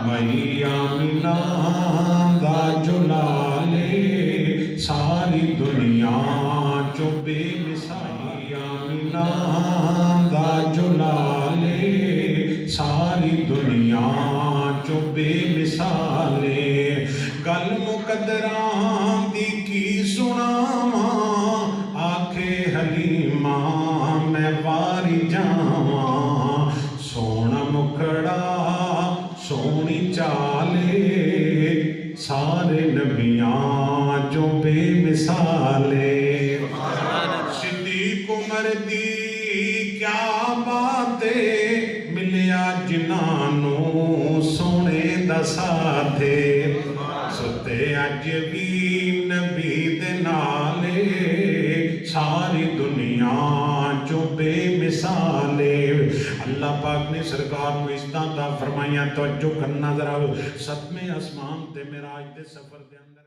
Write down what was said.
मैया मिला दा जुलाले सारी दुनिया चो बेमिसालिया मिला दा जुलाले सारी दुनिया चो बेमिसाले गल मुकदरां दी की सुनावा आखे हलीमा मैं वारी जावा सोना मुखड़ा सोनी चाले सारे नबियां जो बेमिसाले सिद्दीक उमर दी क्या बाते मिलिया जिन्हां सोने दा साथे सुते अज भी नबी दे नाले सारी दुनिया चो बेमिसाले अल्लाह पाक ने सरकार को इज्जतां ता फरमाइयां तवज्जो करना जरा सतवें आसमान ते मेराज दे सफर दे अंदर